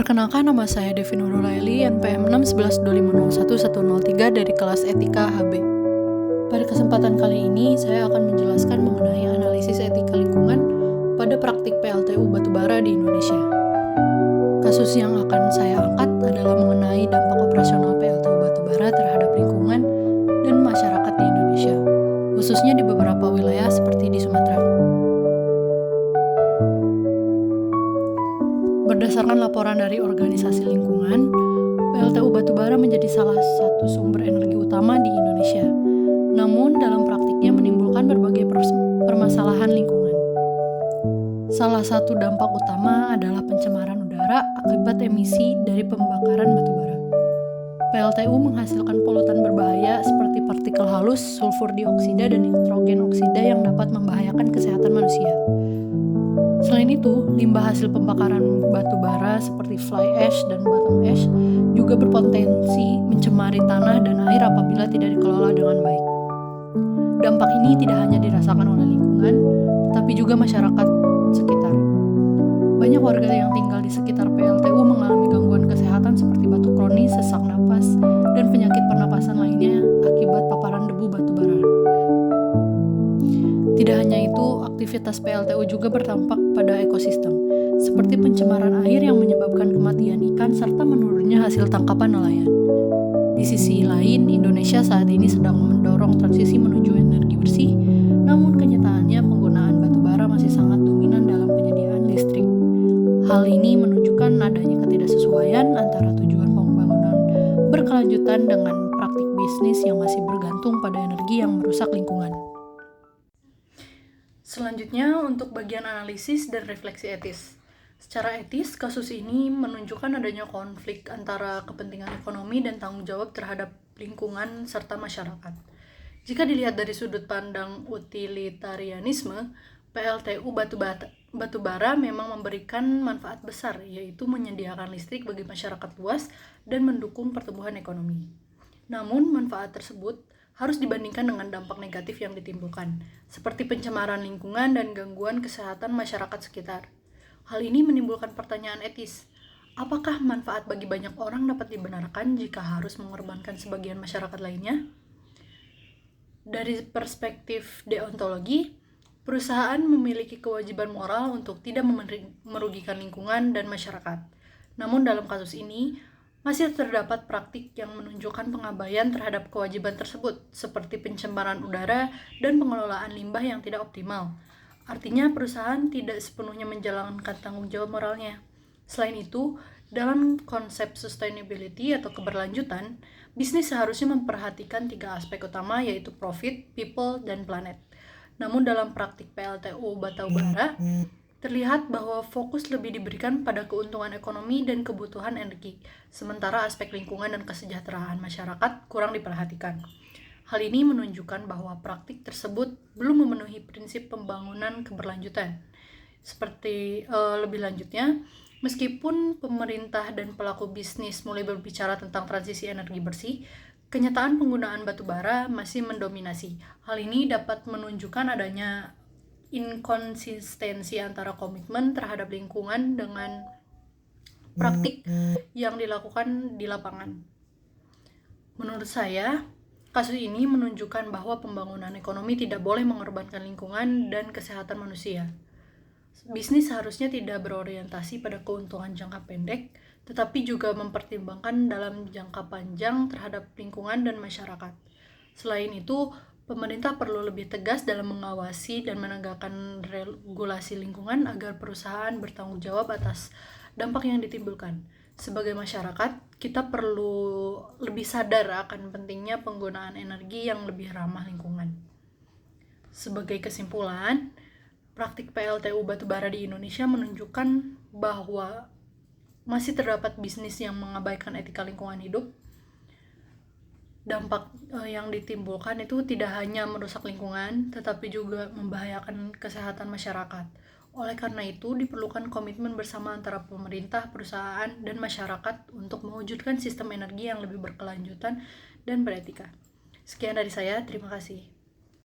Perkenalkan, nama saya Devi Nurulaili, NPM 61125011103 dari kelas Etika HB. Pada kesempatan kali ini, saya akan menjelaskan mengenai analisis etika lingkungan pada praktik PLTU batubara di Indonesia. Kasus yang akan saya angkat adalah mengenai dampak operasional PLTU batubara terhadap lingkungan dan masyarakat di Indonesia, khususnya di beberapa wilayah seperti di Sumatera. Berdasarkan laporan dari organisasi lingkungan, PLTU batubara menjadi salah satu sumber energi utama di Indonesia. Namun, dalam praktiknya menimbulkan berbagai permasalahan lingkungan. Salah satu dampak utama adalah pencemaran udara akibat emisi dari pembakaran batubara. PLTU menghasilkan polutan berbahaya seperti partikel halus, sulfur dioksida, dan nitrogen oksida yang dapat membahayakan kesehatan manusia. Selain itu, limbah hasil pembakaran batubara seperti fly ash dan bottom ash juga berpotensi mencemari tanah dan air apabila tidak dikelola dengan baik. Dampak ini tidak hanya dirasakan oleh lingkungan, tetapi juga masyarakat sekitar. Banyak warga yang tinggal di sekitar PLTU mengalami gangguan kesehatan seperti batuk kronis, sesak napas, dan penyakit pernapasan lainnya akibat paparan debu batubara. Tidak hanya itu, aktivitas PLTU juga berdampak pada ekosistem, seperti pencemaran air yang menyebabkan kematian ikan serta menurunnya hasil tangkapan nelayan. Di sisi lain, Indonesia saat ini sedang mendorong transisi menuju energi bersih, namun kenyataannya penggunaan batubara masih sangat dominan dalam penyediaan listrik. Hal ini menunjukkan adanya ketidaksesuaian antara tujuan pembangunan berkelanjutan dengan praktik bisnis yang masih bergantung pada energi yang merusak lingkungan. Selanjutnya, untuk bagian analisis dan refleksi etis. Secara etis, kasus ini menunjukkan adanya konflik antara kepentingan ekonomi dan tanggung jawab terhadap lingkungan serta masyarakat. Jika dilihat dari sudut pandang utilitarianisme, PLTU batubara memang memberikan manfaat besar, yaitu menyediakan listrik bagi masyarakat luas dan mendukung pertumbuhan ekonomi. Namun, manfaat tersebut harus dibandingkan dengan dampak negatif yang ditimbulkan, seperti pencemaran lingkungan dan gangguan kesehatan masyarakat sekitar. Hal ini menimbulkan pertanyaan etis. Apakah manfaat bagi banyak orang dapat dibenarkan jika harus mengorbankan sebagian masyarakat lainnya? Dari perspektif deontologi, perusahaan memiliki kewajiban moral untuk tidak merugikan lingkungan dan masyarakat. Namun dalam kasus ini, masih terdapat praktik yang menunjukkan pengabaian terhadap kewajiban tersebut, seperti pencemaran udara dan pengelolaan limbah yang tidak optimal. Artinya, perusahaan tidak sepenuhnya menjalankan tanggung jawab moralnya. Selain itu, dalam konsep sustainability atau keberlanjutan, bisnis seharusnya memperhatikan 3 aspek utama, yaitu profit, people, dan planet. Namun dalam praktik PLTU batubara, terlihat bahwa fokus lebih diberikan pada keuntungan ekonomi dan kebutuhan energi, sementara aspek lingkungan dan kesejahteraan masyarakat kurang diperhatikan. Hal ini menunjukkan bahwa praktik tersebut belum memenuhi prinsip pembangunan keberlanjutan. Seperti lebih lanjutnya, meskipun pemerintah dan pelaku bisnis mulai berbicara tentang transisi energi bersih, kenyataan penggunaan batubara masih mendominasi. Hal ini dapat menunjukkan adanya inkonsistensi antara komitmen terhadap lingkungan dengan praktik yang dilakukan di lapangan. Menurut saya, kasus ini menunjukkan bahwa pembangunan ekonomi tidak boleh mengorbankan lingkungan dan kesehatan manusia. Bisnis seharusnya tidak berorientasi pada keuntungan jangka pendek, tetapi juga mempertimbangkan dalam jangka panjang terhadap lingkungan dan masyarakat. Selain itu, pemerintah perlu lebih tegas dalam mengawasi dan menegakkan regulasi lingkungan agar perusahaan bertanggung jawab atas dampak yang ditimbulkan. Sebagai masyarakat, kita perlu lebih sadar akan pentingnya penggunaan energi yang lebih ramah lingkungan. Sebagai kesimpulan, praktik PLTU batubara di Indonesia menunjukkan bahwa masih terdapat bisnis yang mengabaikan etika lingkungan hidup. Dampak yang ditimbulkan itu tidak hanya merusak lingkungan, tetapi juga membahayakan kesehatan masyarakat. Oleh karena itu, diperlukan komitmen bersama antara pemerintah, perusahaan, dan masyarakat untuk mewujudkan sistem energi yang lebih berkelanjutan dan beretika. Sekian dari saya, terima kasih.